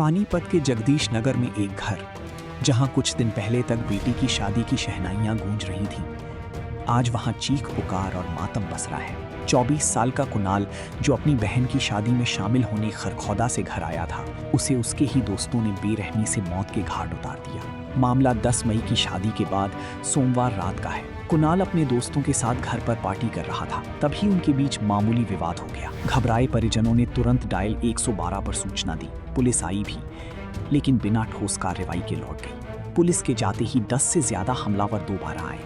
पानीपत के जगदीश नगर में एक घर, जहां कुछ दिन पहले तक बेटी की शादी की शहनाइयां गूंज रही थीं, आज वहां चीख पुकार और मातम बस रहा है। 24 साल का कुणाल, जो अपनी बहन की शादी में शामिल होने खरखौदा से घर आया था, उसे उसके ही दोस्तों ने बेरहमी से मौत के घाट उतार दिया। मामला 10 मई की शादी के बाद सोमवार रात का है। कुणाल अपने दोस्तों के साथ घर पर पार्टी कर रहा था, तभी उनके बीच मामूली विवाद हो गया। घबराए परिजनों ने तुरंत डायल 112 पर सूचना दी। पुलिस आई भी, लेकिन बिना ठोस कार्रवाई के लौट गई। पुलिस के जाते ही 10 से ज्यादा हमलावर दोबारा आए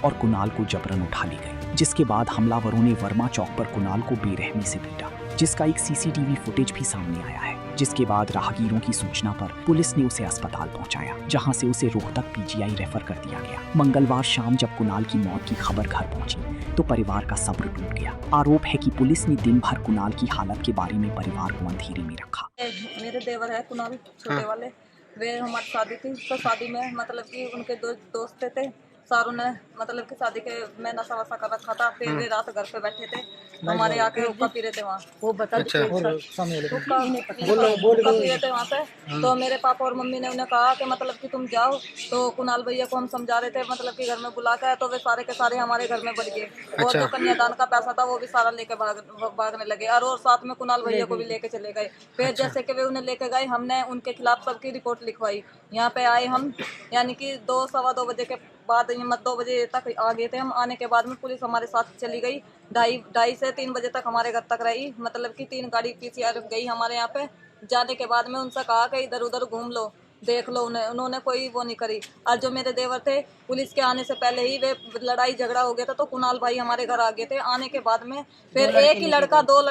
और कुणाल को जबरन उठा ली गई, जिसके बाद हमलावरों ने वर्मा चौक पर कुणाल को बेरहमी से पीटा, जिसका एक सीसीटीवी फुटेज भी सामने आया है। जिसके बाद राहगीरों की सूचना पर पुलिस ने उसे अस्पताल पहुंचाया, जहां से उसे रोहतक पीजीआई रेफर कर दिया गया। मंगलवार शाम जब कुणाल की मौत की खबर घर पहुंची तो परिवार का सब्र टूट गया। आरोप है कि पुलिस ने दिन भर कुणाल की हालत के बारे में परिवार को अंधेरे में रखा। मेरे देवर है कुणाल, छोटे वाले, वे हमारी शादी थी, तो शादी में मतलब कि उनके दो दोस्त थे। सारों ने मतलब कि शादी के में नशा वशा कर रखा था। फिर वे रात घर पे बैठे थे, हमारे आके हुक्का पी रहे थे वहाँ। वो बता हुक्का पी रहे थे वहाँ पे। तो मेरे पापा और मम्मी ने उन्हें कहा कि मतलब कि तुम जाओ। तो कुणाल भैया को हम समझा रहे थे मतलब कि घर में बुला के, तो वे सारे के सारे हमारे घर में बढ़ गए। और जो कन्यादान का पैसा था वो भी सारा लेके भागने लगे, और साथ में कुणाल भैया को भी लेके चले गए। फिर जैसे कि वे उन्हें लेके गए, हमने उनके खिलाफ सबकी रिपोर्ट लिखवाई। यहाँ पे आए हम, यानी कि 2-2:15 बजे के बाद, 2 बजे तक आ गए थे हम। आने के बाद में पुलिस हमारे साथ चली गई। 2:30 से 3 बजे तक हमारे घर तक रही, मतलब कि 3 गाड़ी पीसीआर गई हमारे यहाँ पे। जाने के बाद में उनसे कहा कि इधर उधर घूम लो, देख लो उन्होंने कोई वो नहीं करी। और जो मेरे देवर थे, पुलिस के आने से पहले ही वे लड़ाई झगड़ा हो गया था, तो कुणाल भाई हमारे घर आ गए थे। आने के बाद में फिर एक ही लड़का, 2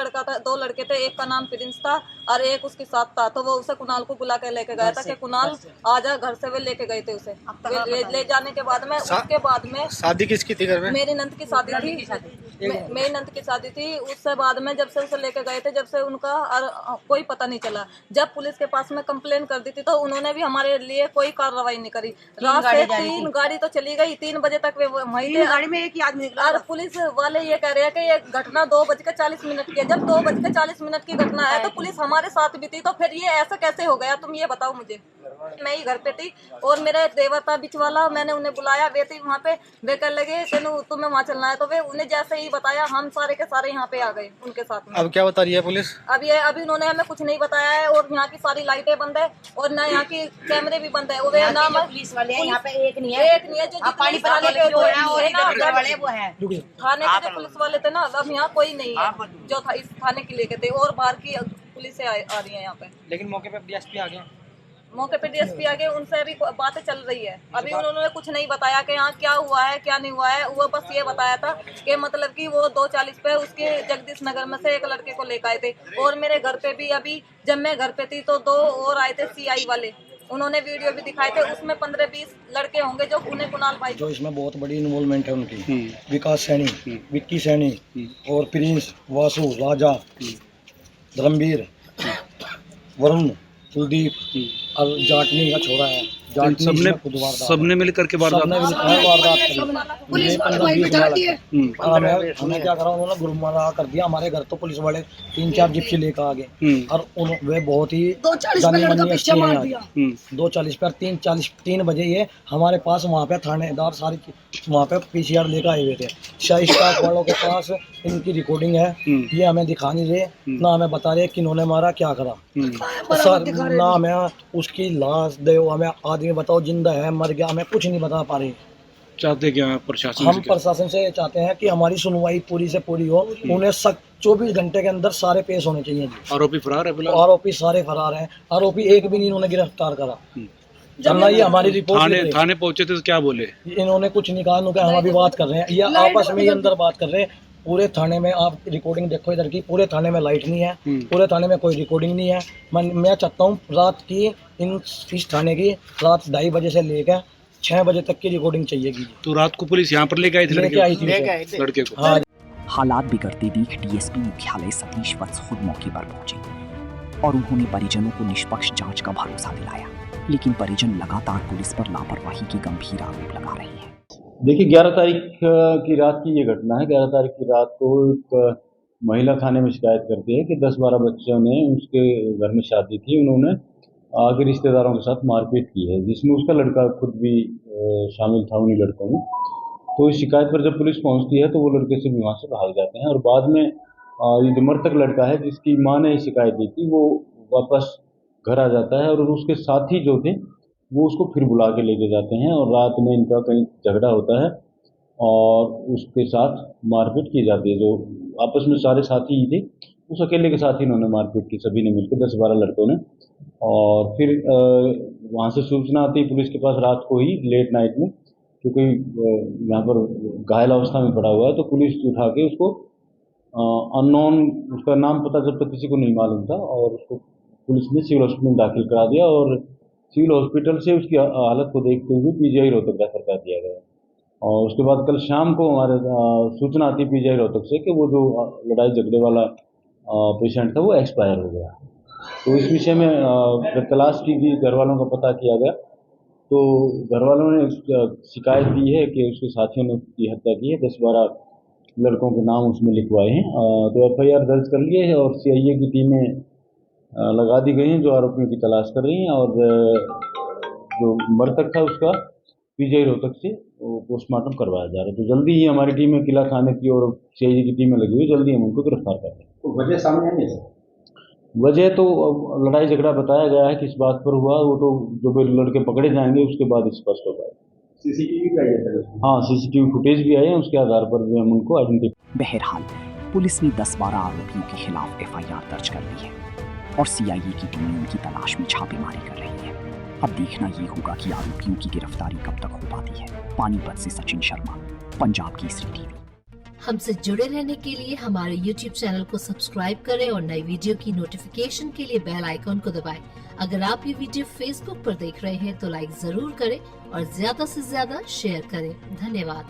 लड़के थे, एक का नाम प्रिंस था और एक उसके साथ था। तो वो उसे कुणाल को बुला के लेके गया था कि कुणाल आजा घर से। वे लेके गए थे उसे। ले जाने के बाद में उसके बाद में शादी किसकी थी घर में? मेरी नंद की शादी थी। मेरी नंद की शादी थी। उससे बाद में जब से उसे लेके गए थे, जब से उनका कोई पता नहीं चला। जब पुलिस के पास में कंप्लेन कर दी थी तो उन्होंने भी हमारे लिए कोई कार्रवाई नहीं करी। रात से 3 गाड़ी तो चली गई, 3 बजे तक वे वहीं थे। गाड़ी में एक ही आदमी निकला। और पुलिस वाले ये कह रहे हैं कि ये घटना 2:40 की है। जब 2:40 की घटना है तो पुलिस हमारे साथ भी थी, तो फिर ये ऐसा कैसे हो गया, तुम ये बताओ मुझे। मैं ही घर पे थी और मेरा देवर था बीच वाला, मैंने उन्हें बुलाया, वे थी वहाँ पे। वे कह लगे तुम्हें वहाँ चलना है, तो वे उन्हें जैसे ही बताया, हम सारे के सारे यहाँ पे आ गए उनके साथ में। अब क्या बता रही है पुलिस? अभी उन्होंने हमें कुछ नहीं बताया है, और यहाँ की सारी लाइटें बंद है और ना यहाँ की कैमरे भी बंद है। वो नाम पुलिस वाले यहाँ पे एक नहीं है जो पानी थाने के वो जो पुलिस वाले थे ना, अब यहाँ कोई नहीं है जो था इस थाने की लेके थे, और बाहर की पुलिस आ रही है यहाँ पे। लेकिन मौके पे डीएसपी आ गए। मौके पे डीएसपी आ गए, उनसे अभी बातें चल रही है। अभी उन्होंने कुछ नहीं बताया कि यहाँ क्या हुआ है क्या नहीं हुआ है। वो बस ये बताया था कि मतलब कि वो 2:40 पे उसके जगदीश नगर में से एक लड़के को लेकर आए थे। और मेरे घर पे भी अभी जब मैं घर पे थी तो 2 और आए थे सीआई वाले, उन्होंने वीडियो भी दिखाए थे। उसमें 15-20 लड़के होंगे जो उन्हें कुणाल भाई, जो इसमें बहुत बड़ी इन्वॉल्वमेंट है उनकी। विकास सैनी, विक्की सैनी और प्रिंस, वासु, राजा, धर्मवीर, वरुण, कुलदीप और जाटनी का छोरा है। सबने मिल करके वारदात हमें क्या करा, उन्होंने गुरुमारा कर दिया। हमारे घर तो पुलिस वाले 3-4 जिप्सी लेकर आ गए और वे बहुत ही 2:40 पर 3 बजे ये हमारे पास वहाँ पे थानेदार सारी वहाँ पे पीसीआर लेकर आए हुए थे। स्टाफ वालों के पास इनकी रिकॉर्डिंग है, ये हमें दिखा नहीं रहे, ना हमें बता रहे किन्होंने मारा क्या करा। सर ना हमें उसकी लाश दो, हमें आदमी बताओ जिंदा है मर गया, हमें कुछ नहीं बता पा रहे। चाहते क्या प्रशासन? हम प्रशासन से चाहते हैं कि हमारी सुनवाई पूरी से पूरी हो। उन्हें 24 घंटे के अंदर सारे पेश होने चाहिए जी। आरोपी फरार है? आरोपी सारे फरार हैं। आरोपी एक भी नहीं इन्होंने गिरफ्तार करा। जानना ये हमारी रिपोर्ट थाने पहुंचे थे तो क्या बोले? इन्होंने कुछ नहीं कहा, उन्होंने हम अभी बात कर रहे हैं, ये आपस में ही अंदर बात कर रहे हैं। पूरे थाने में आप रिकॉर्डिंग देखो इधर की, पूरे थाने में लाइट नहीं है, पूरे थाने में कोई रिकॉर्डिंग नहीं है। मैं चाहता हूँ रात की इस थाने की रात 2:30 बजे से लेकर 6 बजे तक की रिकॉर्डिंग चाहिए। तो रात को पुलिस यहाँ पर लेके आई थी लड़के को? हाँ। हालात बिगड़ते देख डीएसपी मुख्यालय सतीश वत्स खुद मौके पर पहुंचे और उन्होंने परिजनों को निष्पक्ष जांच का भरोसा दिलाया, लेकिन परिजन लगातार पुलिस पर लापरवाही के गंभीर आरोप लगा रहे हैं। देखिए 11 तारीख की रात की ये घटना है। 11 तारीख की रात को एक महिला थाने में शिकायत करती है कि 10-12 बच्चों ने उसके घर में शादी थी, उन्होंने आगे रिश्तेदारों के साथ मारपीट की है, जिसमें उसका लड़का खुद भी शामिल था उन्हीं लड़कों में। तो इस शिकायत पर जब पुलिस पहुंचती है तो वो लड़के से भी वहाँ से भाग जाते हैं और बाद में ये जो मृतक लड़का है जिसकी माँ ने शिकायत दी थी वो वापस घर आ जाता है और उसके साथी जो थे वो उसको फिर बुला के लेके जाते हैं और रात में इनका कहीं झगड़ा होता है और उसके साथ मारपीट की जाती है। जो आपस में सारे साथी ही थे, उस अकेले के साथ ही इन्होंने मारपीट की, सभी ने मिलकर 10-12 लड़कों ने। और फिर वहाँ से सूचना आती है पुलिस के पास रात को ही, लेट नाइट में, क्योंकि यहाँ पर घायल अवस्था में पड़ा हुआ है। तो पुलिस उठा के उसको अननोन, उसका नाम पता जब तक किसी को नहीं मालूम था, और उसको पुलिस ने सिविल हॉस्पिटल में दाखिल करा दिया और सिविल हॉस्पिटल से उसकी हालत को देखते हुए पीजीआई रोहतक रेफर कर दिया गया। और उसके बाद कल शाम को हमारे सूचना आती है पीजीआई रोहतक से कि वो जो लड़ाई झगड़े वाला पेशेंट था वो एक्सपायर हो गया। तो इस विषय में जब तलाश की गई, घर वालों का पता किया गया, तो घर वालों ने शिकायत दी है कि उसके साथियों ने उसकी हत्या की है। 10-12 लड़कों के नाम उसमें लिखवाए हैं। तो एफआईआर दर्ज कर लिए है और सीआईए की टीमें लगा दी गई हैं जो आरोपियों की तलाश कर रही हैं। और जो मृतक था उसका पीजीआई रोहतक से पोस्टमार्टम करवाया जा रहा है। तो जल्दी ही हमारी टीमें किला थाने की और सीआईए की टीमें लगी हुई, जल्दी हम उनको गिरफ्तार कर लेंगे। तो वजह सामने आई है सर? वजह तो अब लड़ाई झगड़ा बताया गया है, किस बात पर हुआ वो तो जो भी लड़के पकड़े जाएंगे उसके बाद स्पष्ट हो पाएगा। सीसीटीवी भी आई है सर? हाँ, सीसीटीवी फुटेज भी आए हैं, उसके आधार पर भी हम उनको आइडेंटिफाई। बहरहाल पुलिस ने 10-12 आरोपियों के खिलाफ एफआईआर दर्ज कर ली है और सीआईए की टीमें उनकी तलाश में छापेमारी कर रही है। अब देखना ये होगा कि आरोपियों की गिरफ्तारी कब तक हो पाती है। पानीपत से सचिन शर्मा, पंजाब केसरी टीवी। हमसे जुड़े रहने के लिए हमारे YouTube चैनल को सब्सक्राइब करें और नई वीडियो की नोटिफिकेशन के लिए बेल आइकॉन को दबाएं। अगर आप ये वीडियो Facebook पर देख रहे हैं तो लाइक जरूर करें और ज्यादा से ज्यादा शेयर करें। धन्यवाद।